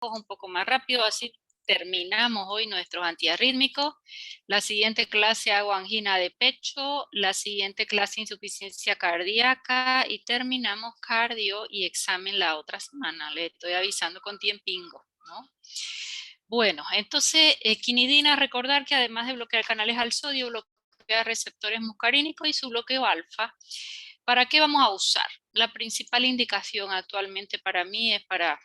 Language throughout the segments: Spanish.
un poco más rápido, así terminamos hoy nuestros antiarrítmicos. La siguiente clase hago angina de pecho, la siguiente clase insuficiencia cardíaca y terminamos cardio y examen la otra semana. Le estoy avisando con tiempingo, ¿no? Bueno, entonces, quinidina, recordar que además de bloquear canales al sodio, bloquea receptores muscarínicos y su bloqueo alfa. ¿Para qué vamos a usar? La principal indicación actualmente para mí es para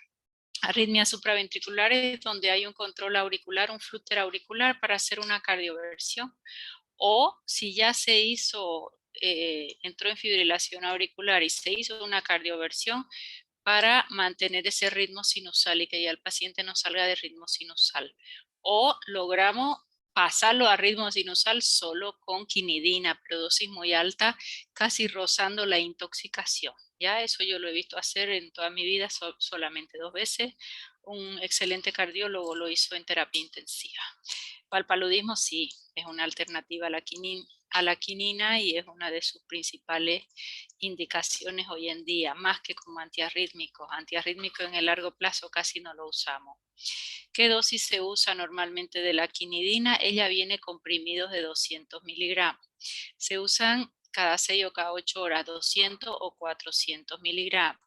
arritmias supraventriculares donde hay un control auricular, un flúter auricular para hacer una cardioversión. O si ya se hizo, entró en fibrilación auricular y se hizo una cardioversión para mantener ese ritmo sinusal y que ya el paciente no salga de ritmo sinusal. O logramos pasarlo a ritmo sinusal solo con quinidina, pero dosis muy alta, casi rozando la intoxicación. Ya eso yo lo he visto hacer en toda mi vida solamente 2 veces. Un excelente cardiólogo lo hizo en terapia intensiva. Para el paludismo sí, es una alternativa a la quinina y es una de sus principales indicaciones hoy en día, más que como antiarrítmicos. Antiarrítmicos en el largo plazo casi no lo usamos. ¿Qué dosis se usa normalmente de la quinidina? Ella viene comprimidos de 200 miligramos. Se usan cada 6 o cada 8 horas 200 o 400 miligramos.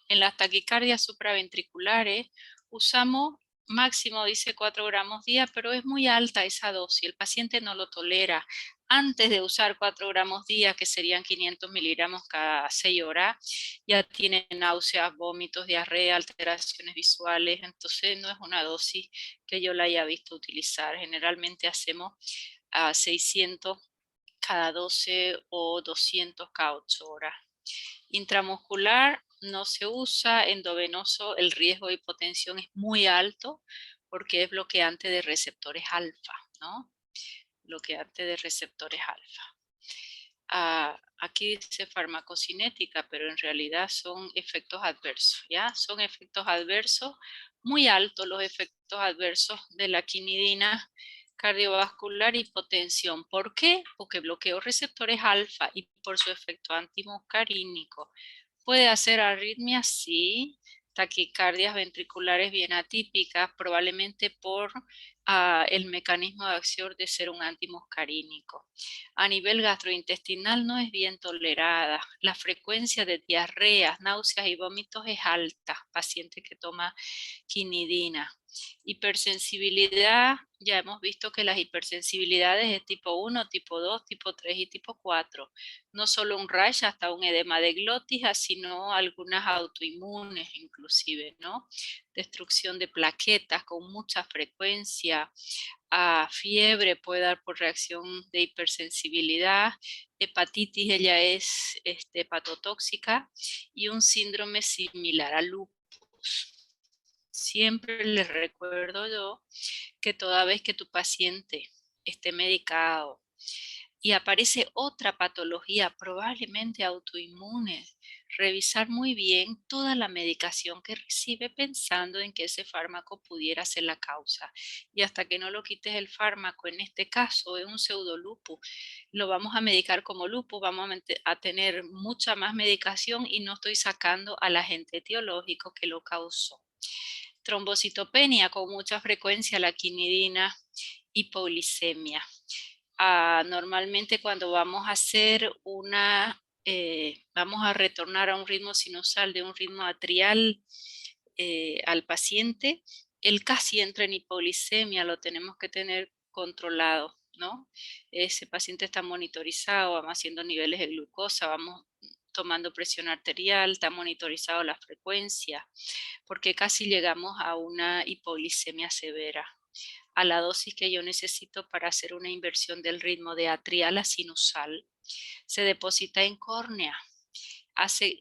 En las taquicardias supraventriculares usamos máximo, dice 4 gramos día, pero es muy alta esa dosis, el paciente no lo tolera. Antes de usar 4 gramos día, que serían 500 miligramos cada 6 horas, ya tiene náuseas, vómitos, diarrea, alteraciones visuales, entonces no es una dosis que yo la haya visto utilizar. Generalmente hacemos a 600 cada 12 o 200 cada 8 horas. Intramuscular no se usa, endovenoso el riesgo de hipotensión es muy alto porque es bloqueante de receptores alfa, ¿no? Bloqueante de receptores alfa. Aquí dice farmacocinética, pero en realidad son efectos adversos, ¿ya? Son efectos adversos muy altos los efectos adversos de la quinidina cardiovascular y hipotensión. ¿Por qué? Porque bloqueó receptores alfa y por su efecto antimuscarínico. ¿Puede hacer arritmias? Sí. Taquicardias ventriculares bien atípicas, probablemente por el mecanismo de acción de ser un antimuscarínico. A nivel gastrointestinal no es bien tolerada. La frecuencia de diarreas, náuseas y vómitos es alta. Paciente que toma quinidina. Hipersensibilidad, ya hemos visto que las hipersensibilidades es tipo 1, tipo 2, tipo 3 y tipo 4. No solo un rash, hasta un edema de glotis, sino algunas autoinmunes inclusive, ¿no? Destrucción de plaquetas con mucha frecuencia, fiebre puede dar por reacción de hipersensibilidad, hepatitis, ella es hepatotóxica y un síndrome similar al lupus. Siempre les recuerdo yo que toda vez que tu paciente esté medicado y aparece otra patología, probablemente autoinmune, revisar muy bien toda la medicación que recibe pensando en que ese fármaco pudiera ser la causa. Y hasta que no lo quites el fármaco, en este caso es un pseudolupus, lo vamos a medicar como lupus, vamos a tener mucha más medicación y no estoy sacando al agente etiológico que lo causó. Trombocitopenia con mucha frecuencia, la quinidina, hipoglicemia. Normalmente cuando vamos a hacer vamos a retornar a un ritmo sinusal de un ritmo atrial al paciente, él casi entra en hipoglicemia, lo tenemos que tener controlado, ¿no? Ese paciente está monitorizado, vamos haciendo niveles de glucosa, vamos tomando presión arterial, está monitorizado la frecuencia, porque casi llegamos a una hipoglicemia severa, a la dosis que yo necesito para hacer una inversión del ritmo de atrial a sinusal. Se deposita en córnea, hace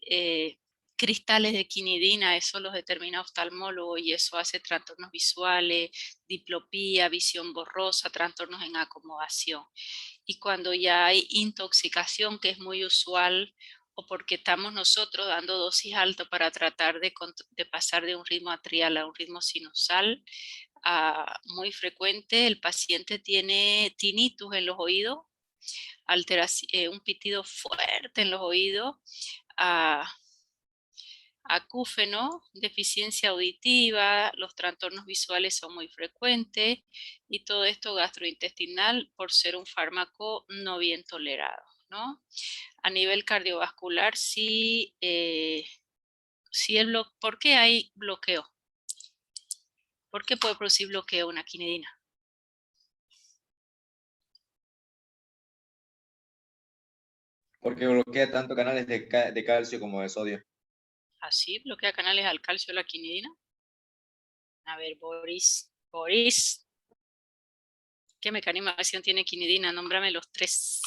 cristales de quinidina, eso los determina oftalmólogo y eso hace trastornos visuales, diplopía, visión borrosa, trastornos en acomodación. Y cuando ya hay intoxicación, que es muy usual, o porque estamos nosotros dando dosis altas para tratar de pasar de un ritmo atrial a un ritmo sinusal, muy frecuente, el paciente tiene tinnitus en los oídos, un pitido fuerte en los oídos, acúfeno, deficiencia auditiva, los trastornos visuales son muy frecuentes y todo esto gastrointestinal por ser un fármaco no bien tolerado, ¿no? A nivel cardiovascular, sí, ¿por qué hay bloqueo? ¿Por qué puede producir bloqueo una quinidina? Porque bloquea tanto canales de calcio como de sodio. ¿Así bloquea canales al calcio la quinidina? A ver, Boris, ¿qué mecanismo de acción tiene quinidina? Nómbrame los 3.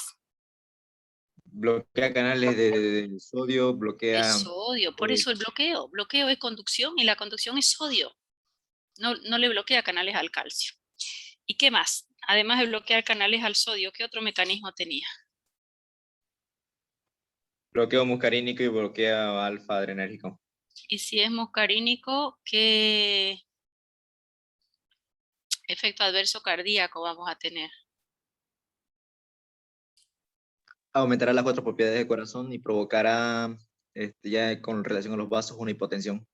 Bloquea canales de sodio, De bloquea... sodio, por eh, eso el bloqueo. Bloqueo es conducción y la conducción es sodio. No le bloquea canales al calcio. ¿Y qué más? Además de bloquear canales al sodio, ¿qué otro mecanismo tenía? bloqueo muscarínico y bloquea alfa adrenérgico. Y si es muscarínico, ¿qué efecto adverso cardíaco vamos a tener? Aumentará las cuatro propiedades del corazón y provocará, ya con relación a los vasos, una hipotensión.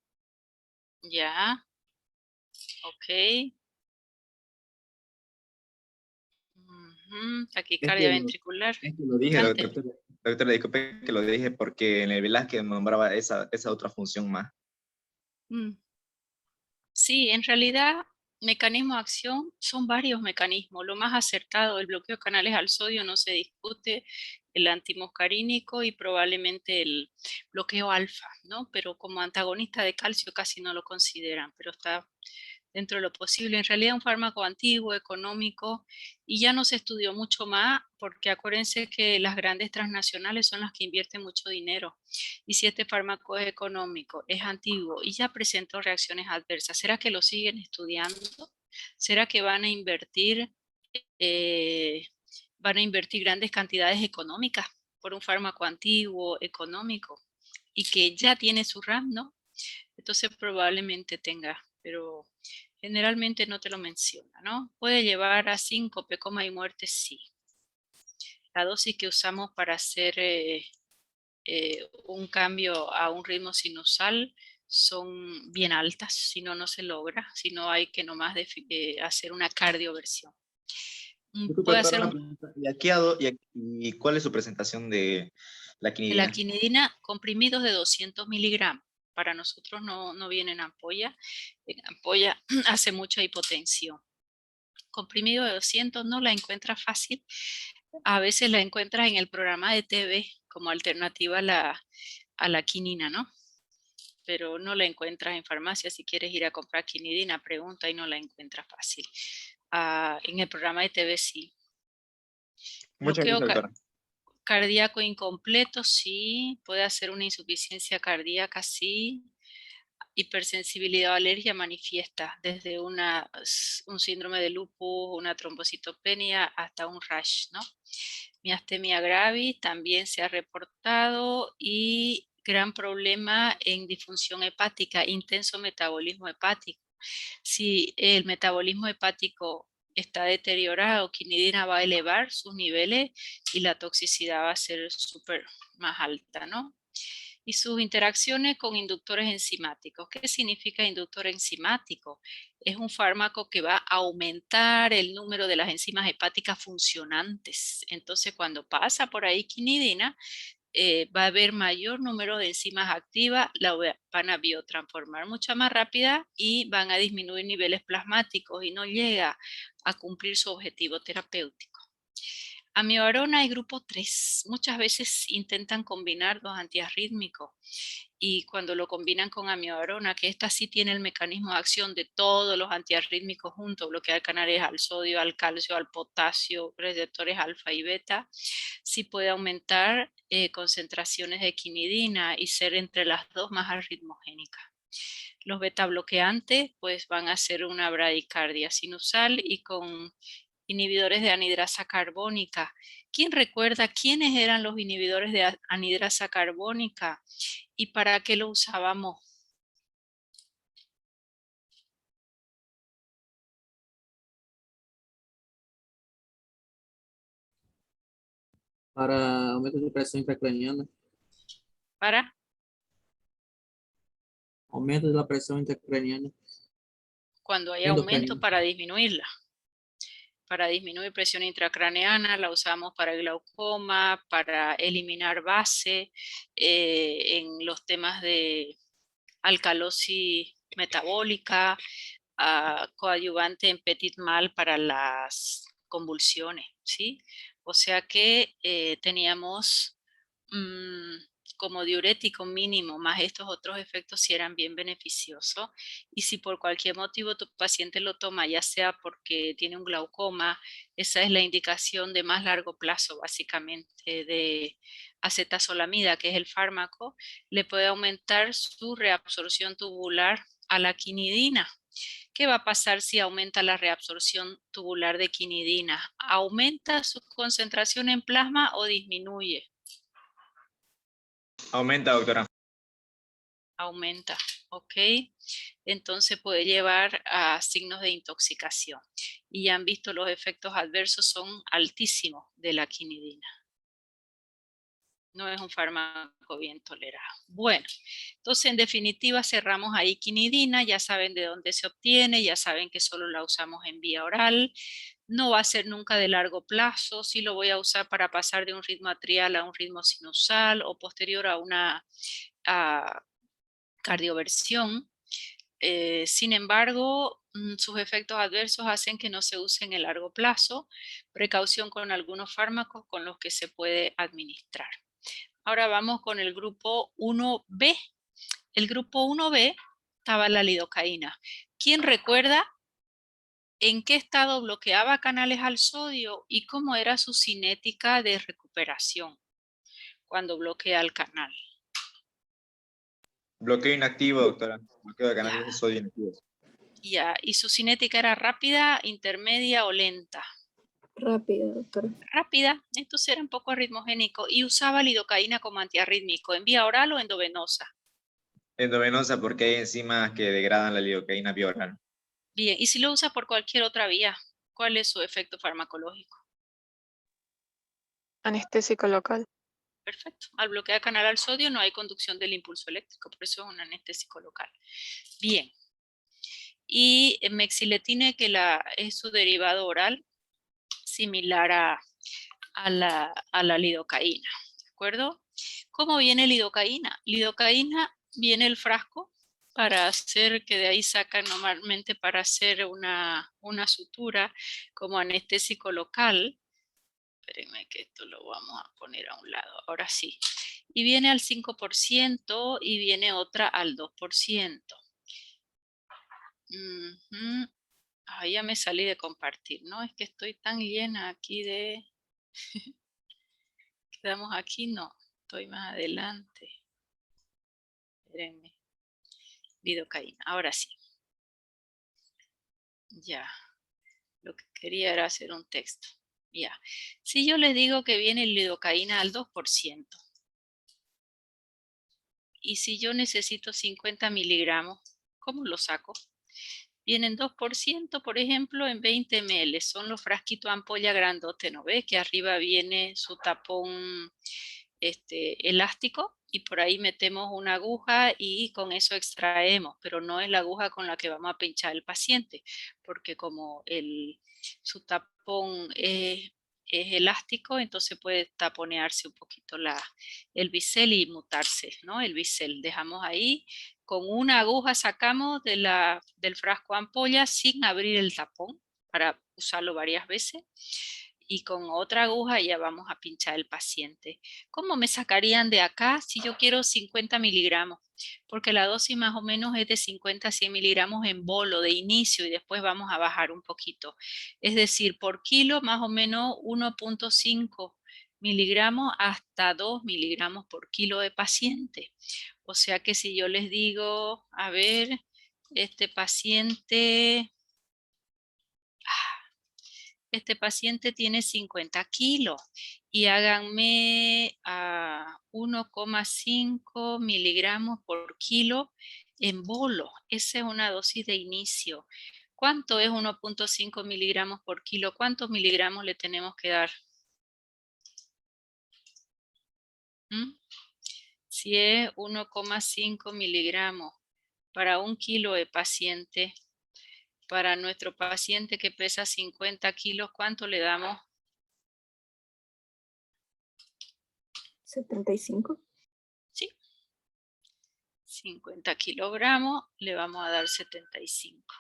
Ya, ok. Taquicardia Esto, ventricular. esto lo dije, Adelante. doctor, disculpe que lo dije porque en el Velázquez nombraba esa otra función más. Mm. Sí, en realidad, mecanismo de acción son varios mecanismos. Lo más acertado, el bloqueo de canales al sodio no se discute, el antimuscarínico y probablemente el bloqueo alfa, ¿no? Pero como antagonista de calcio casi no lo consideran, pero está dentro de lo posible. En realidad es un fármaco antiguo, económico, y ya no se estudió mucho más porque acuérdense que las grandes transnacionales son las que invierten mucho dinero. Y si este fármaco es económico, es antiguo y ya presentó reacciones adversas, ¿será que lo siguen estudiando? ¿Será que eh, van a invertir grandes cantidades económicas por un fármaco antiguo, económico y que ya tiene su RAM, ¿no? Entonces probablemente tenga, pero generalmente no te lo menciona, ¿no? Puede llevar a síncope, coma y muerte, sí. La dosis que usamos para hacer un cambio a un ritmo sinusal son bien altas, si no, no se logra, si no hay que nomás hacer una cardioversión. Disculpe, Puede doctora, hacer una pregunta. ¿Y cuál es su presentación de la la quinidina? quinidina, comprimidos de 200 miligramos. Para nosotros no viene en ampolla. En ampolla hace mucha hipotensión. Comprimido de 200 no la encuentra fácil. A veces la encuentras en el programa de TV como alternativa a la quinina, ¿no? Pero no la encuentras en farmacia. Si quieres ir a comprar quinidina, pregunta y no la encuentras fácil. En el programa de TV sí. Muchas gracias, Bloqueo doctora. cardíaco incompleto, sí. Puede hacer una insuficiencia cardíaca, sí. Hipersensibilidad o alergia manifiesta desde un síndrome de lupus, una trombocitopenia hasta un rash, ¿no? Miastenia gravis también se ha reportado y gran problema en disfunción hepática, intenso metabolismo hepático. Si el metabolismo hepático está deteriorado, quinidina va a elevar sus niveles y la toxicidad va a ser súper más alta, ¿no? Y sus interacciones con inductores enzimáticos. ¿Qué significa inductor enzimático? Es un fármaco que va a aumentar el número de las enzimas hepáticas funcionantes. Entonces, cuando pasa por ahí quinidina, va a haber mayor número de enzimas activas, la van a biotransformar mucho más rápida y van a disminuir niveles plasmáticos y no llega a cumplir su objetivo terapéutico. Amiodarona y grupo 3. Muchas veces intentan combinar dos antiarrítmicos y cuando lo combinan con amiodarona, que esta sí tiene el mecanismo de acción de todos los antiarrítmicos juntos, bloquear canales al sodio, al calcio, al potasio, receptores alfa y beta, sí puede aumentar concentraciones de quinidina y ser entre las dos más arritmogénicas. Los beta bloqueantes pues van a ser una bradicardia sinusal y con inhibidores de anhidrasa carbónica. ¿Quién recuerda quiénes eran los inhibidores de anhidrasa carbónica y para qué lo usábamos? Para aumento de pressão intracraniana, Para Aumento de la presión intracraneana. Cuando hay aumento Endocraniana. para disminuirla. Para disminuir presión intracraneana, la usamos para el glaucoma, para eliminar base, en los temas de alcalosis metabólica, coadyuvante en petit mal para las convulsiones, ¿sí? O sea que teníamos como diurético mínimo, más estos otros efectos si eran bien beneficiosos. Y si por cualquier motivo tu paciente lo toma, ya sea porque tiene un glaucoma, esa es la indicación de más largo plazo, básicamente, de acetazolamida, que es el fármaco, le puede aumentar su reabsorción tubular a la quinidina. ¿Qué va a pasar si aumenta la reabsorción tubular de quinidina? ¿Aumenta su concentración en plasma o disminuye? Aumenta, doctora. Aumenta, ¿ok? Entonces puede llevar a signos de intoxicación. Y ya han visto los efectos adversos son altísimos de la quinidina. No es un fármaco bien tolerado. Bueno, entonces en definitiva cerramos ahí quinidina, ya saben de dónde se obtiene, ya saben que solo la usamos en vía oral. No va a ser nunca de largo plazo, sí lo voy a usar para pasar de un ritmo atrial a un ritmo sinusal o posterior a una cardioversión. Sin embargo, sus efectos adversos hacen que no se use en el largo plazo. Precaución con algunos fármacos con los que se puede administrar. Ahora vamos con el grupo 1B. El grupo 1B estaba la lidocaína. ¿Quién recuerda en qué estado bloqueaba canales al sodio y cómo era su cinética de recuperación cuando bloquea el canal? Bloqueo inactivo, doctora. Bloqueo de Ya, canales de sodio inactivos. ya. ¿Y su cinética era rápida, intermedia o lenta? Rápida, doctora. Rápida, entonces era un poco arritmogénico y usaba lidocaína como antiarrítmico, ¿en vía oral o endovenosa? Endovenosa porque hay enzimas que degradan la lidocaína vía oral. Bien, y si lo usa por cualquier otra vía, ¿cuál es su efecto farmacológico? Anestésico local. Perfecto. Al bloquear canal al sodio no hay conducción del impulso eléctrico, por eso es un anestésico local. Bien. Y mexiletine, que es su derivado oral, similar a la lidocaína. ¿De acuerdo? ¿Cómo viene lidocaína? Lidocaína viene el frasco para hacer, que de ahí sacan normalmente para hacer una sutura como anestésico local. Espérenme que esto lo vamos a poner a un lado. Ahora sí. Y viene al 5% y viene otra al 2%. Ya me salí de compartir, ¿no? Es que estoy tan llena aquí de... Quedamos aquí, no. Estoy más adelante. Espérenme. Lidocaína. Ahora sí. Ya. Lo que quería era hacer un texto. Ya. Si yo les digo que viene lidocaína al 2%. Y si yo necesito 50 miligramos, ¿cómo lo saco? Vienen 2%, por ejemplo, en 20 ml. Son los frasquitos ampolla grandote, ¿no ve? Que arriba viene su tapón elástico y por ahí metemos una aguja y con eso extraemos, pero no es la aguja con la que vamos a pinchar al paciente, porque como su tapón es elástico, entonces puede taponearse un poquito el bisel y mutarse, ¿no? El bisel dejamos ahí, con una aguja sacamos del frasco ampolla sin abrir el tapón para usarlo varias veces y con otra aguja ya vamos a pinchar el paciente. ¿Cómo me sacarían de acá si yo quiero 50 miligramos? Porque la dosis más o menos es de 50 a 100 miligramos en bolo de inicio y después vamos a bajar un poquito. Es decir, por kilo más o menos 1.5 miligramos hasta 2 miligramos por kilo de paciente. O sea que si yo les digo, a ver, este paciente tiene 50 kilos y háganme a 1,5 miligramos por kilo en bolo. Esa es una dosis de inicio. ¿Cuánto es 1.5 miligramos por kilo? ¿Cuántos miligramos le tenemos que dar? Si es 1,5 miligramos para 1 kilo de paciente, para nuestro paciente que pesa 50 kilos, ¿cuánto le damos? 75. Sí. 50 kilogramos, le vamos a dar 75.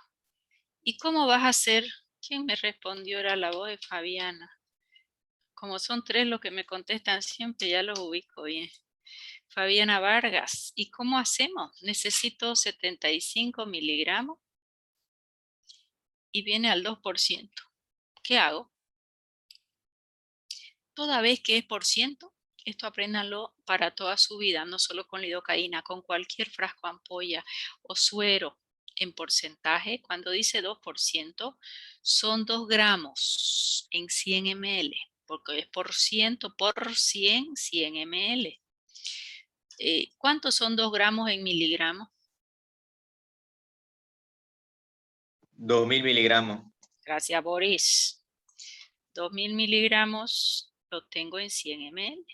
¿Y cómo vas a hacer? ¿Quién me respondió? Era la voz de Fabiana. Como son 3 los que me contestan siempre, ya los ubico bien. Fabiana Vargas. ¿Y cómo hacemos? Necesito 75 miligramos y viene al 2%. ¿Qué hago? Toda vez que es por ciento, esto apréndanlo para toda su vida, no solo con lidocaína, con cualquier frasco ampolla o suero en porcentaje. Cuando dice 2%, son 2 gramos en 100 ml, porque es por ciento por 100 ml. ¿Cuántos son 2 gramos en miligramos? 2000 miligramos. Gracias, Boris. 2000 miligramos lo tengo en 100 ml.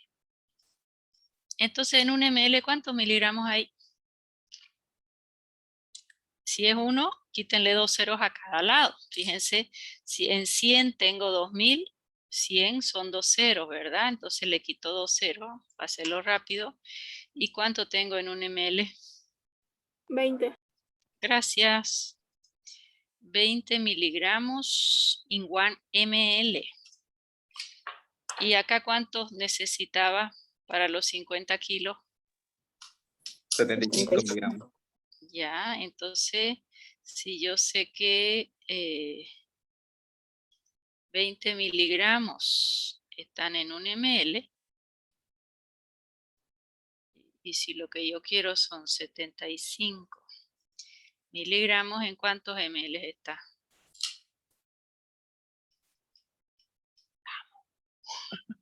Entonces, en un ml, ¿cuántos miligramos hay? Si es 1, quítenle 2 ceros a cada lado. Fíjense, si en 100 tengo 2000, 100 son 2 ceros, ¿verdad? Entonces le quito 2 ceros, para hacerlo rápido. ¿Y cuánto tengo en un ml? 20. Gracias. 20 miligramos en 1 ml. ¿Y acá cuántos necesitaba para los 50 kilos? 75 miligramos. Ya, entonces, si yo sé que 20 miligramos están en un ml, y si lo que yo quiero son 75 miligramos, ¿en cuántos ml está?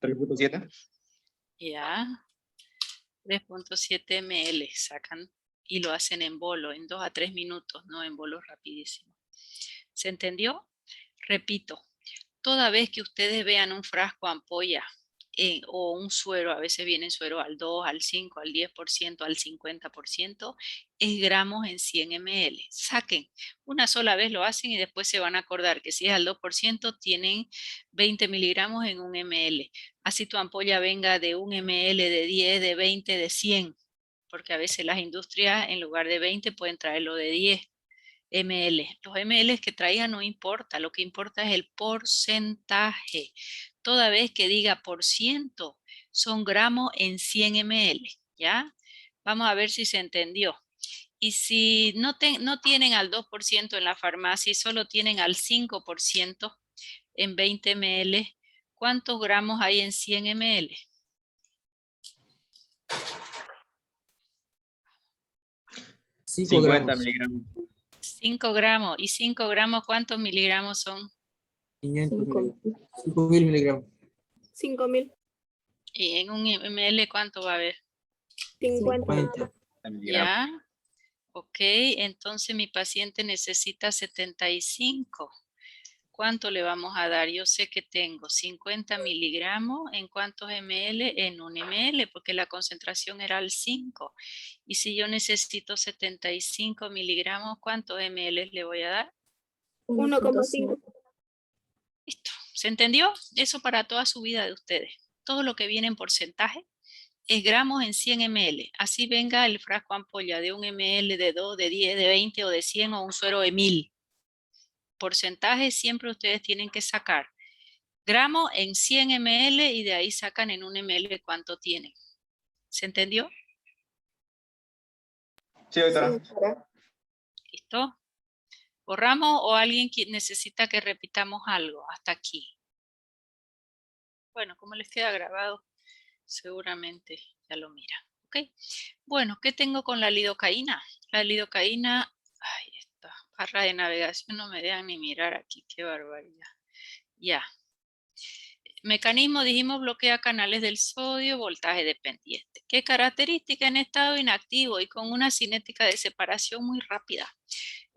3.7. Ya, 3.7 ml sacan y lo hacen en bolo, en 2 a 3 minutos, no en bolo rapidísimo. ¿Se entendió? Repito, toda vez que ustedes vean un frasco ampolla o un suero, a veces viene suero al 2, al 5, al 10%, al 50%, es gramos en 100 ml. Saquen, una sola vez lo hacen y después se van a acordar que si es al 2% tienen 20 miligramos en un ml. Así tu ampolla venga de 1 ml, de 10, de 20, de 100, porque a veces las industrias en lugar de 20 pueden traerlo de 10 ml. Los ml que traigan no importa, lo que importa es el porcentaje. Toda vez que diga por ciento, son gramos en 100 ml, ¿ya? Vamos a ver si se entendió. Y si no tienen al 2% en la farmacia y solo tienen al 5% en 20 ml, ¿cuántos gramos hay en 100 ml? 50 miligramos. 5 gramos. ¿Y 5 gramos cuántos miligramos son? 5.000 miligramos. 5.000. ¿Y en un ml cuánto va a haber? 50. Ya. Ok, entonces mi paciente necesita 75. ¿Cuánto le vamos a dar? Yo sé que tengo 50 miligramos. ¿En cuántos ml? En 1 ml, porque la concentración era al 5. Y si yo necesito 75 miligramos, ¿cuántos ml le voy a dar? 1,5. Listo. ¿Se entendió? Eso para toda su vida de ustedes. Todo lo que viene en porcentaje es gramos en 100 ml. Así venga el frasco ampolla de 1 ml, de 2, de 10, de 20 o de 100 o un suero de 1000. Porcentaje siempre ustedes tienen que sacar gramos en 100 ml y de ahí sacan en 1 ml cuánto tienen. ¿Se entendió? Sí, doctora. ¿Listo? ¿Borramos o alguien necesita que repitamos algo hasta aquí? Bueno, como les queda grabado, seguramente ya lo miran. ¿Ok? Bueno, ¿qué tengo con la lidocaína? La lidocaína, ay, esta barra de navegación no me dejan ni mirar aquí, qué barbaridad. Ya. Mecanismo, dijimos, bloquea canales del sodio, voltaje dependiente. ¿Qué característica? En estado inactivo y con una cinética de separación muy rápida.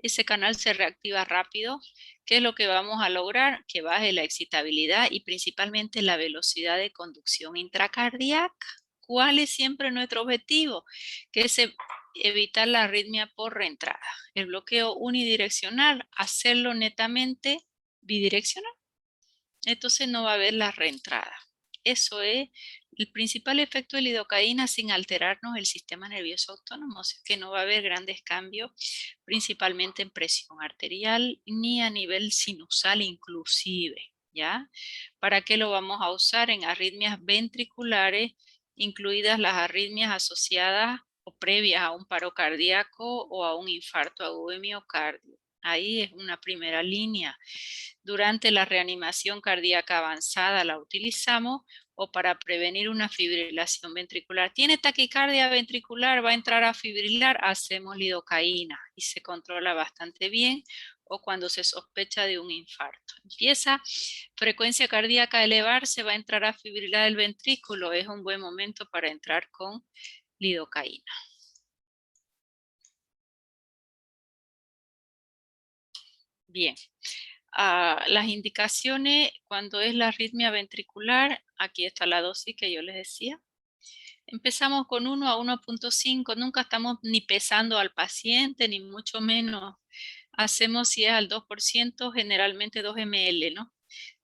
Ese canal se reactiva rápido. ¿Qué es lo que vamos a lograr? Que baje la excitabilidad y principalmente la velocidad de conducción intracardíaca. ¿Cuál es siempre nuestro objetivo? Que ese evitar la arritmia por reentrada. El bloqueo unidireccional, hacerlo netamente bidireccional. Entonces no va a haber la reentrada. Eso es el principal efecto de lidocaína sin alterarnos el sistema nervioso autónomo, o sea que no va a haber grandes cambios, principalmente en presión arterial ni a nivel sinusal inclusive, ¿ya? ¿Para qué lo vamos a usar? En arritmias ventriculares, incluidas las arritmias asociadas o previas a un paro cardíaco o a un infarto agudo de miocardio. Ahí es una primera línea. Durante la reanimación cardíaca avanzada la utilizamos o para prevenir una fibrilación ventricular. ¿Tiene taquicardia ventricular? ¿Va a entrar a fibrilar? Hacemos lidocaína y se controla bastante bien, o cuando se sospecha de un infarto. Empieza frecuencia cardíaca a elevarse, va a entrar a fibrilar el ventrículo. Es un buen momento para entrar con lidocaína. Bien. Las indicaciones cuando es la arritmia ventricular, aquí está la dosis que yo les decía. Empezamos con 1 a 1.5, nunca estamos ni pesando al paciente, ni mucho menos. Hacemos, si es al 2%, generalmente 2 ml, ¿no?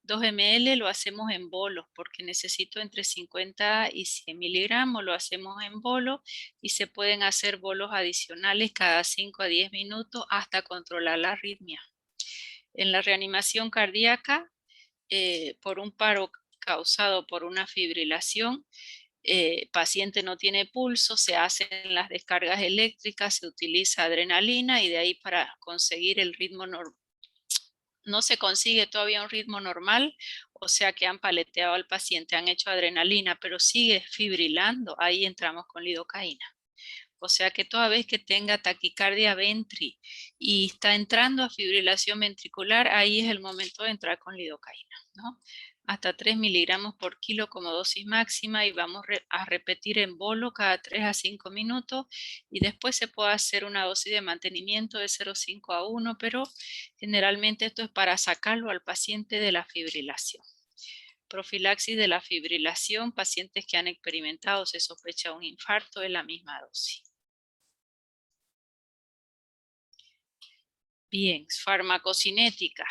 2 ml lo hacemos en bolos, porque necesito entre 50 y 100 miligramos, lo hacemos en bolos y se pueden hacer bolos adicionales cada 5 a 10 minutos hasta controlar la arritmia. En la reanimación cardíaca, por un paro causado por una fibrilación, paciente no tiene pulso, se hacen las descargas eléctricas, se utiliza adrenalina y de ahí para conseguir el ritmo normal. No se consigue todavía un ritmo normal, o sea que han paleteado al paciente, han hecho adrenalina, pero sigue fibrilando, ahí entramos con lidocaína. O sea que toda vez que tenga taquicardia ventri y está entrando a fibrilación ventricular, ahí es el momento de entrar con lidocaína, ¿no? Hasta 3 miligramos por kilo como dosis máxima y vamos a repetir en bolo cada 3 a 5 minutos y después se puede hacer una dosis de mantenimiento de 0,5 a 1, pero generalmente esto es para sacarlo al paciente de la fibrilación. Profilaxis de la fibrilación, pacientes que han experimentado, se sospecha un infarto, es la misma dosis. Bien, farmacocinética.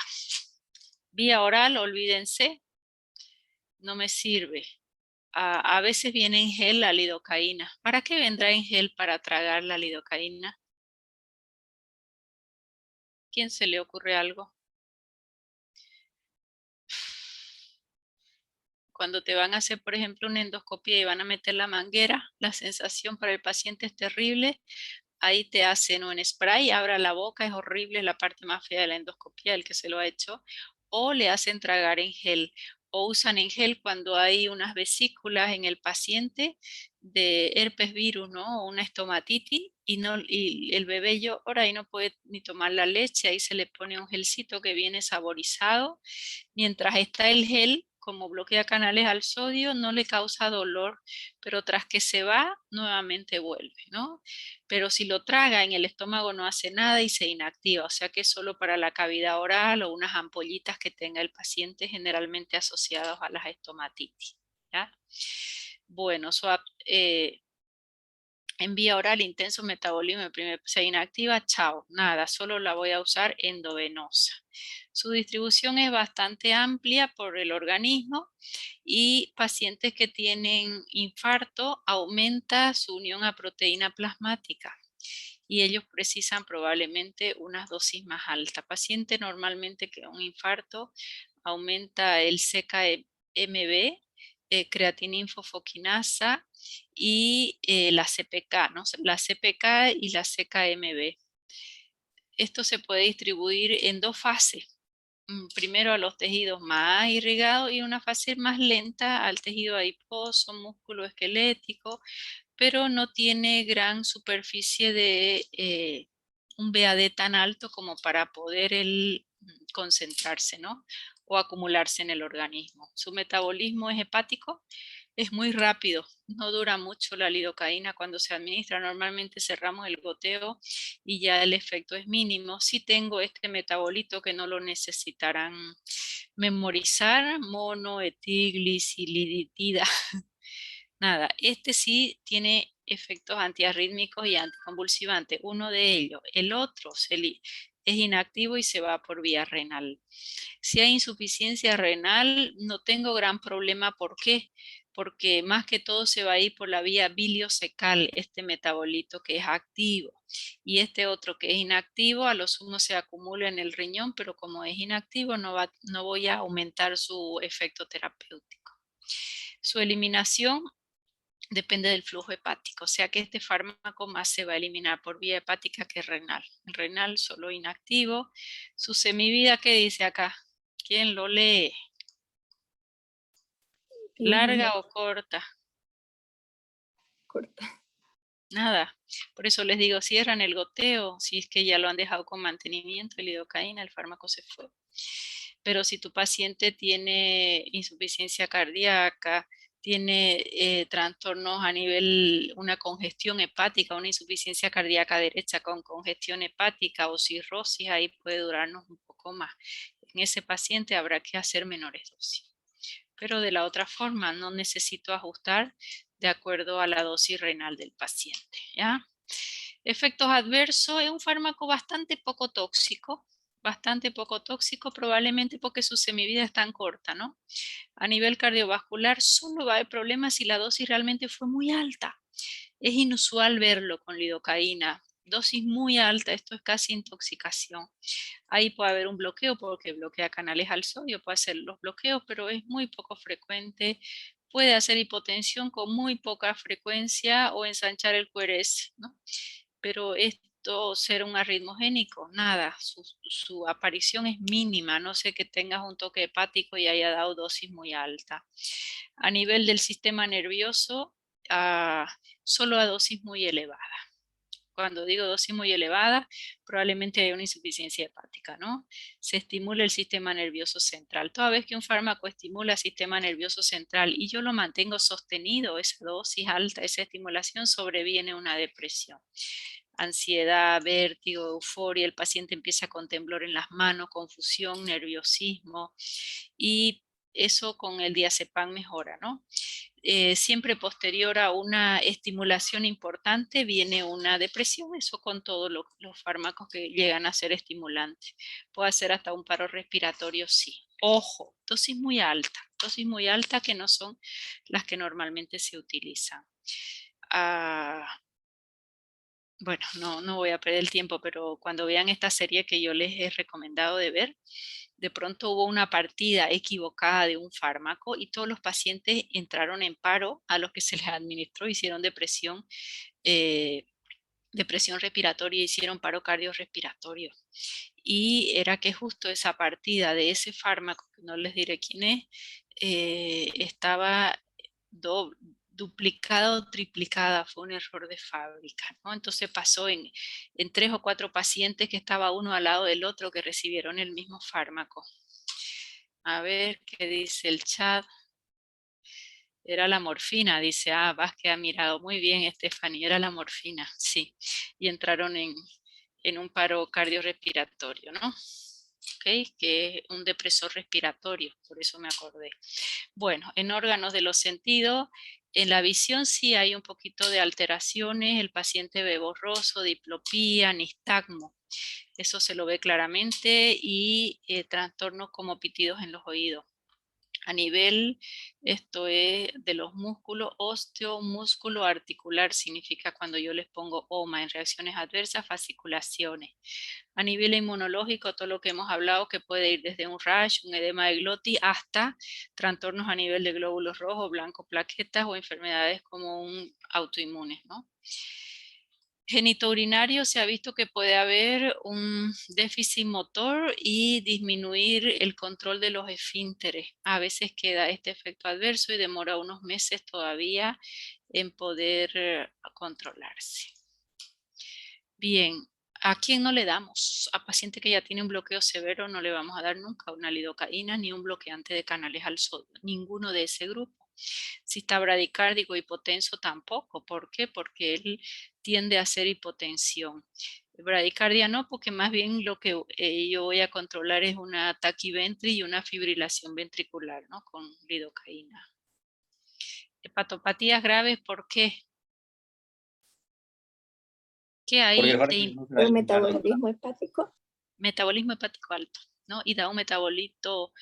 Vía oral, olvídense, no me sirve. A veces viene en gel la lidocaína. ¿Para qué vendrá en gel para tragar la lidocaína? ¿Quién se le ocurre algo? Cuando te van a hacer, por ejemplo, una endoscopia y van a meter la manguera, la sensación para el paciente es terrible. Ahí te hacen un spray, abra la boca, es horrible, es la parte más fea de la endoscopia, el que se lo ha hecho. O le hacen tragar en gel. O usan en gel cuando hay unas vesículas en el paciente de herpes virus, ¿no? O una estomatitis y el bebé llora y no puede ni tomar la leche. Ahí se le pone un gelcito que viene saborizado. Mientras está el gel, como bloquea canales al sodio, no le causa dolor, pero tras que se va, nuevamente vuelve, ¿no? Pero si lo traga en el estómago no hace nada y se inactiva, o sea que es solo para la cavidad oral o unas ampollitas que tenga el paciente, generalmente asociados a las estomatitis, ¿ya? Bueno, en vía oral, intenso metabolismo, se inactiva, chao, nada, solo la voy a usar endovenosa. Su distribución es bastante amplia por el organismo y pacientes que tienen infarto aumenta su unión a proteína plasmática y ellos precisan probablemente unas dosis más altas. Paciente normalmente que un infarto aumenta el CKMB, creatininfofoquinasa y la CPK, ¿no? La CPK y la CKMB. Esto se puede distribuir en dos fases. Primero a los tejidos más irrigados y una fase más lenta al tejido adiposo, músculo esquelético, pero no tiene gran superficie de un VAD tan alto como para poder concentrarse, ¿no? O acumularse en el organismo. Su metabolismo es hepático, es muy rápido, no dura mucho la lidocaína cuando se administra. Normalmente cerramos el goteo y ya el efecto es mínimo. Si tengo este metabolito que no lo necesitarán memorizar, monoetilgliciliditida. Nada, este sí tiene efectos antiarrítmicos y anticonvulsivantes. Uno de ellos. El otro es inactivo y se va por vía renal. Si hay insuficiencia renal, no tengo gran problema. ¿Por qué? Porque más que todo se va a ir por la vía biliosecal, este metabolito que es activo. Y este otro que es inactivo, a lo sumo se acumula en el riñón, pero como es inactivo, no voy a aumentar su efecto terapéutico. Su eliminación depende del flujo hepático, o sea que este fármaco más se va a eliminar por vía hepática que renal. El renal solo inactivo. Su semivida, ¿qué dice acá? ¿Quién lo lee? ¿Larga o corta? Corta. Nada. Por eso les digo, cierran el goteo. Si es que ya lo han dejado con mantenimiento, el lidocaína, el fármaco se fue. Pero si tu paciente tiene insuficiencia cardíaca, tiene trastornos a nivel, una congestión hepática, una insuficiencia cardíaca derecha con congestión hepática o cirrosis, ahí puede durarnos un poco más. En ese paciente habrá que hacer menores dosis. Pero de la otra forma, no necesito ajustar de acuerdo a la dosis renal del paciente, ¿ya? Efectos adversos, es un fármaco bastante poco tóxico, probablemente porque su semivida es tan corta, ¿no? A nivel cardiovascular solo va a haber problemas si la dosis realmente fue muy alta. Es inusual verlo con lidocaína, dosis muy alta, esto es casi intoxicación. Ahí puede haber un bloqueo porque bloquea canales al sodio, puede hacer los bloqueos, pero es muy poco frecuente. Puede hacer hipotensión con muy poca frecuencia o ensanchar el QRS, ¿no? Pero esto ser un arritmogénico, nada, su aparición es mínima, no sé que tengas un toque hepático y haya dado dosis muy alta. A nivel del sistema nervioso, solo a dosis muy elevada. Cuando digo dosis muy elevada, probablemente hay una insuficiencia hepática, ¿no? Se estimula el sistema nervioso central. Toda vez que un fármaco estimula el sistema nervioso central y yo lo mantengo sostenido, esa dosis alta, esa estimulación, sobreviene una depresión. Ansiedad, vértigo, euforia, el paciente empieza con temblor en las manos, confusión, nerviosismo y eso con el diazepam mejora, ¿no? Siempre posterior a una estimulación importante viene una depresión, eso con todos los fármacos que llegan a ser estimulantes. Puede hacer hasta un paro respiratorio, sí. Ojo, dosis muy alta que no son las que normalmente se utilizan. Bueno, no voy a perder el tiempo, pero cuando vean esta serie que yo les he recomendado de ver, de pronto hubo una partida equivocada de un fármaco y todos los pacientes entraron en paro a los que se les administró, hicieron depresión respiratoria, hicieron paro cardiorrespiratorio. Y era que justo esa partida de ese fármaco, que no les diré quién es, estaba duplicada o triplicada, fue un error de fábrica, ¿no? Entonces pasó en 3 o 4 pacientes que estaba uno al lado del otro que recibieron el mismo fármaco. A ver qué dice el chat. Era la morfina, dice, Vázquez ha mirado muy bien, Stephanie, era la morfina, sí. Y entraron en un paro cardiorrespiratorio, ¿no? Okay, que es un depresor respiratorio, por eso me acordé. Bueno, en órganos de los sentidos, en la visión sí hay un poquito de alteraciones, el paciente ve borroso, diplopía, nistagmo, eso se lo ve claramente, y trastornos como pitidos en los oídos. A nivel, esto es de los músculos, osteomúsculo articular, significa cuando yo les pongo OMA en reacciones adversas, fasciculaciones. A nivel inmunológico, todo lo que hemos hablado, que puede ir desde un rash, un edema de glotis, hasta trastornos a nivel de glóbulos rojos, blancos, plaquetas o enfermedades como un autoinmunes, ¿no? Genitourinario se ha visto que puede haber un déficit motor y disminuir el control de los esfínteres. A veces queda este efecto adverso y demora unos meses todavía en poder controlarse. Bien, ¿a quién no le damos? A paciente que ya tiene un bloqueo severo no le vamos a dar nunca una lidocaína ni un bloqueante de canales al sodio, ninguno de ese grupo. Si está bradicárdico, hipotenso tampoco. ¿Por qué? Porque él tiende a hacer hipotensión. Bradicardia no, porque más bien lo que yo voy a controlar es una taquiventri y una fibrilación ventricular, ¿no? Con lidocaína. Hepatopatías graves, ¿por qué? ¿Qué hay Porque el de fármaco no se va a El eliminar. metabolismo hepático. metabolismo hepático alto, ¿no? Y da un metabolito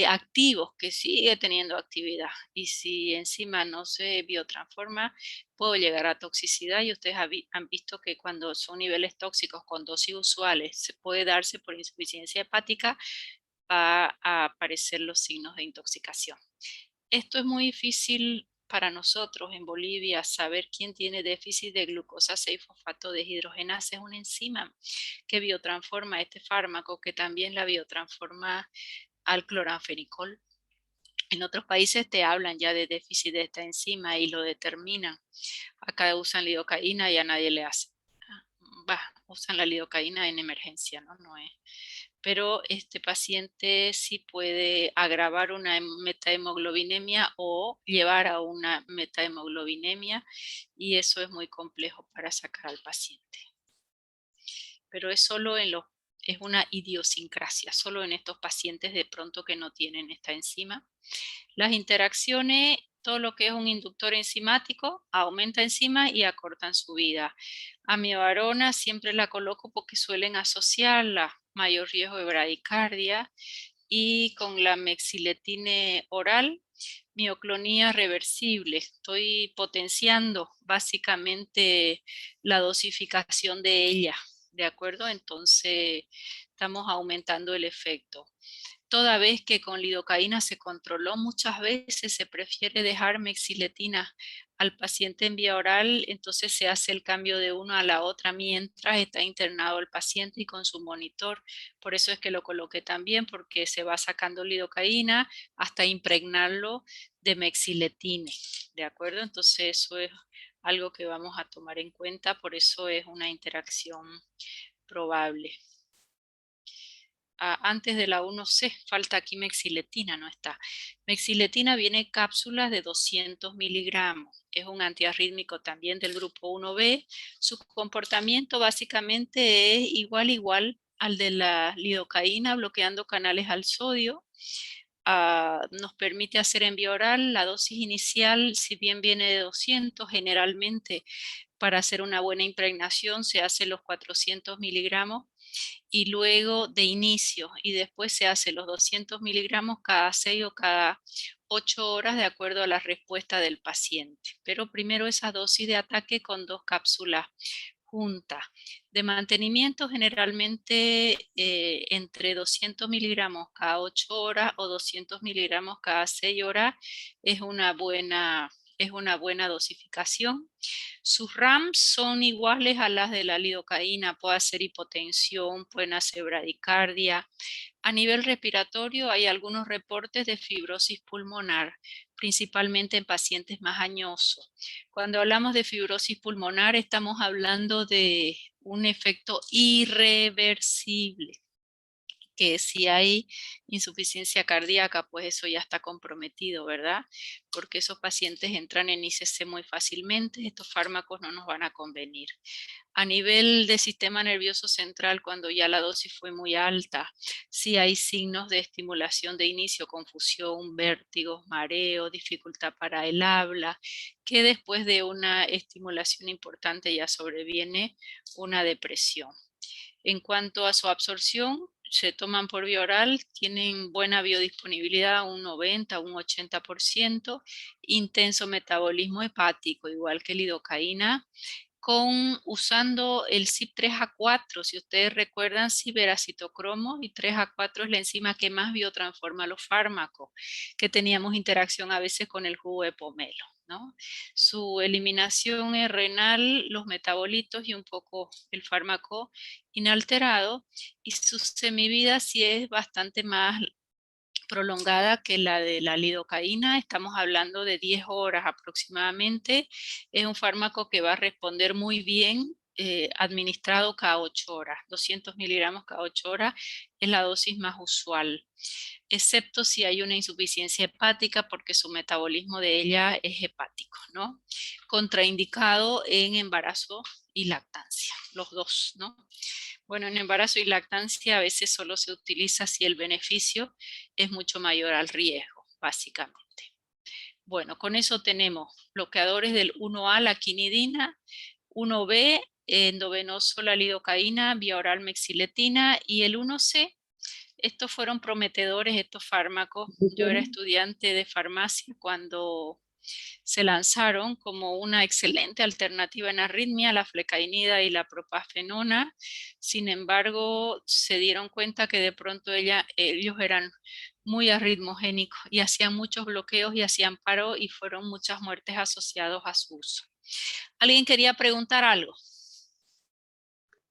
activo que sigue teniendo actividad. Y si encima no se biotransforma, puede llegar a toxicidad. Y ustedes han visto que cuando son niveles tóxicos con dosis usuales, se puede darse por insuficiencia hepática, va a aparecer los signos de intoxicación. Esto es muy difícil para nosotros en Bolivia, saber quién tiene déficit de glucosa 6-fosfato deshidrogenasa. Es una enzima que biotransforma este fármaco, que también la biotransforma al cloranfenicol. En otros países te hablan ya de déficit de esta enzima y lo determinan. Acá usan lidocaína y a nadie le hace. Usan la lidocaína en emergencia, ¿no? No es. Pero este paciente sí puede agravar una metahemoglobinemia o llevar a una metahemoglobinemia, y eso es muy complejo para sacar al paciente. Pero es solo es una idiosincrasia, solo en estos pacientes de pronto que no tienen esta enzima. Las interacciones, todo lo que es un inductor enzimático, aumenta enzima y acortan su vida. Amiodarona siempre la coloco porque suelen asociarla mayor riesgo de bradicardia, y con la mexiletine oral, mioclonía reversible. Estoy potenciando básicamente la dosificación de ella, ¿de acuerdo? Entonces estamos aumentando el efecto. Toda vez que con lidocaína se controló, muchas veces se prefiere dejar mexiletina al paciente en vía oral, entonces se hace el cambio de una a la otra mientras está internado el paciente y con su monitor. Por eso es que lo coloqué también, porque se va sacando lidocaína hasta impregnarlo de mexiletine, ¿de acuerdo? Entonces eso es algo que vamos a tomar en cuenta, por eso es una interacción probable. Antes de la 1C, falta aquí mexiletina, no está. Mexiletina viene en cápsulas de 200 miligramos. Es un antiarrítmico también del grupo 1B. Su comportamiento básicamente es igual al de la lidocaína, bloqueando canales al sodio. Nos permite hacer en vía oral. La dosis inicial, si bien viene de 200, generalmente para hacer una buena impregnación se hace los 400 miligramos y luego de inicio, y después se hace los 200 miligramos cada 6 o cada 8 horas de acuerdo a la respuesta del paciente. Pero primero esa dosis de ataque con 2 cápsulas juntas. De mantenimiento generalmente entre 200 miligramos cada 8 horas o 200 miligramos cada 6 horas es una buena dosificación. Sus RAMs son iguales a las de la lidocaína, puede hacer hipotensión, pueden hacer bradicardia. A nivel respiratorio hay algunos reportes de fibrosis pulmonar, principalmente en pacientes más añosos. Cuando hablamos de fibrosis pulmonar estamos hablando de un efecto irreversible, que si hay insuficiencia cardíaca, pues eso ya está comprometido, ¿verdad? Porque esos pacientes entran en ICC muy fácilmente, estos fármacos no nos van a convenir. A nivel de sistema nervioso central, cuando ya la dosis fue muy alta, sí hay signos de estimulación de inicio, confusión, vértigos, mareo, dificultad para el habla, que después de una estimulación importante ya sobreviene una depresión. En cuanto a su absorción, se toman por vía oral, tienen buena biodisponibilidad, un 90, un 80%, intenso metabolismo hepático, igual que lidocaína, usando el CYP3A4. Si ustedes recuerdan, ciberacitocromo, y 3A4 es la enzima que más biotransforma los fármacos, que teníamos interacción a veces con el jugo de pomelo, ¿no? Su eliminación es renal, los metabolitos y un poco el fármaco inalterado, y su semivida sí es bastante más prolongada que la de la lidocaína. Estamos hablando de 10 horas aproximadamente. Es un fármaco que va a responder muy bien administrado cada 8 horas. 200 miligramos cada 8 horas es la dosis más usual, excepto si hay una insuficiencia hepática, porque su metabolismo de ella es hepático, ¿no? Contraindicado en embarazo y lactancia, los dos, ¿no? Bueno, en embarazo y lactancia a veces solo se utiliza si el beneficio es mucho mayor al riesgo, básicamente. Bueno, con eso tenemos bloqueadores del 1A, la quinidina, 1B, endovenoso la lidocaína, vía oral mexiletina y el 1C. Estos fueron prometedores, estos fármacos. Yo era estudiante de farmacia cuando se lanzaron como una excelente alternativa en arritmia, la flecainida y la propafenona. Sin embargo, se dieron cuenta que de pronto ellos eran muy arritmogénicos y hacían muchos bloqueos y hacían paro y fueron muchas muertes asociadas a su uso. ¿Alguien quería preguntar algo?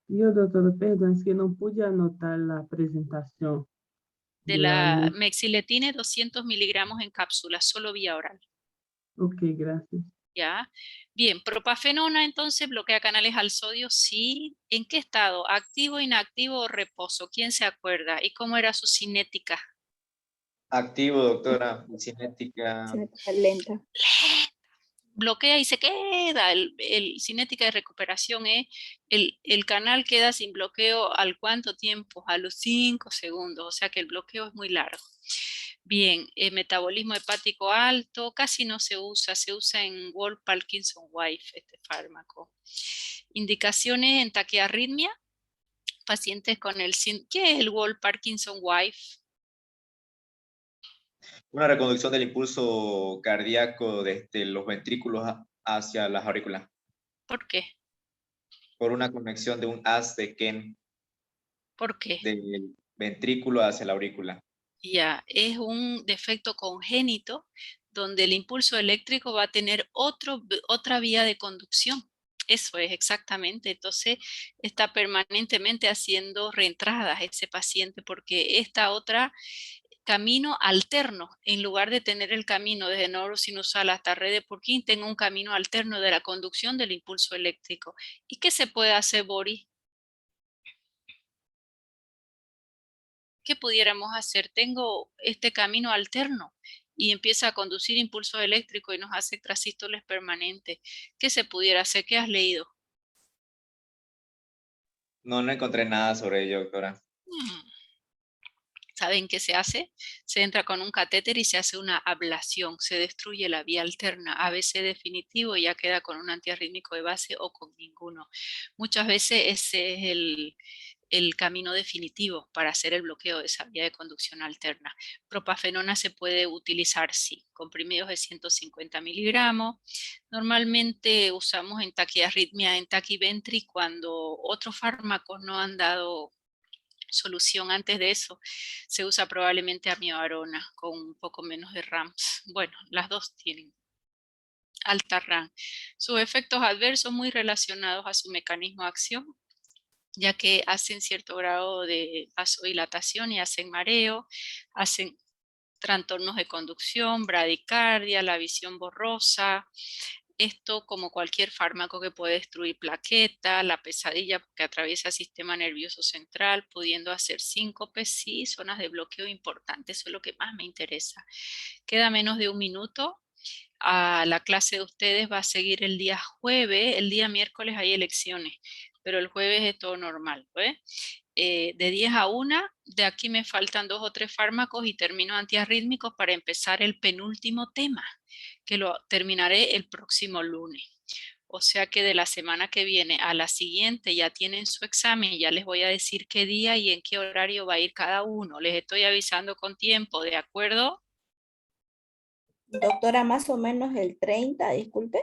Yo, doutora, perdão, es que no pude anotar la presentación. De la mexiletina, 200 miligramos en cápsula, solo vía oral. Ok, gracias. ¿Ya? Bien, propafenona entonces bloquea canales al sodio, sí. ¿En qué estado? ¿Activo, inactivo o reposo? ¿Quién se acuerda? ¿Y cómo era su cinética? Activo, doctora, cinética. Lenta. Bloquea y se queda. El cinética de recuperación es el canal queda sin bloqueo ¿al cuánto tiempo? A los 5 segundos, o sea que el bloqueo es muy largo. Bien, metabolismo hepático alto, casi no se usa en Wolff-Parkinson-White este fármaco. Indicaciones en taquiarritmia, pacientes con el síndrome. ¿Qué es el Wolff-Parkinson-White? Una reconducción del impulso cardíaco desde los ventrículos hacia las aurículas. ¿Por qué? Por una conexión de un haz de Kent ¿Por qué? del ventrículo hacia la aurícula. Ya, es un defecto congénito donde el impulso eléctrico va a tener otra vía de conducción. Eso es exactamente. Entonces está permanentemente haciendo reentradas ese paciente porque esta otra camino alterno, en lugar de tener el camino desde nodo sinusal hasta red de Purkinje, tengo un camino alterno de la conducción del impulso eléctrico. ¿Y qué se puede hacer, Boris? ¿Qué pudiéramos hacer? Tengo este camino alterno y empieza a conducir impulsos eléctricos y nos hace extrasístoles permanentes. ¿Qué se pudiera hacer? ¿Qué has leído? No encontré nada sobre ello, doctora. ¿Saben qué se hace? Se entra con un catéter y se hace una ablación, se destruye la vía alterna, ABC definitivo y ya queda con un antiarrítmico de base o con ninguno. Muchas veces ese es el camino definitivo para hacer el bloqueo de esa vía de conducción alterna. Propafenona se puede utilizar, sí, comprimidos de 150 miligramos. Normalmente usamos en taquiarritmia, en taquiventri, cuando otros fármacos no han dado solución antes de eso, se usa probablemente amiodarona con un poco menos de RAMS. Bueno, las dos tienen alta RAM. Sus efectos adversos muy relacionados a su mecanismo de acción, ya que hacen cierto grado de vasodilatación y hacen mareo, hacen trastornos de conducción, bradicardia, la visión borrosa. Esto, como cualquier fármaco que puede destruir plaqueta, la pesadilla que atraviesa el sistema nervioso central, pudiendo hacer síncopes, sí, zonas de bloqueo importantes, eso es lo que más me interesa. Queda menos de un minuto. La clase de ustedes va a seguir el día jueves, el día miércoles hay elecciones, pero el jueves es todo normal, ¿ves? De 10 a 1, de aquí me faltan 2 o 3 fármacos y termino antiarrítmicos para empezar el penúltimo tema, que lo terminaré el próximo lunes. O sea que de la semana que viene a la siguiente ya tienen su examen, ya les voy a decir qué día y en qué horario va a ir cada uno. Les estoy avisando con tiempo, ¿de acuerdo? Doctora, más o menos el 30, disculpe.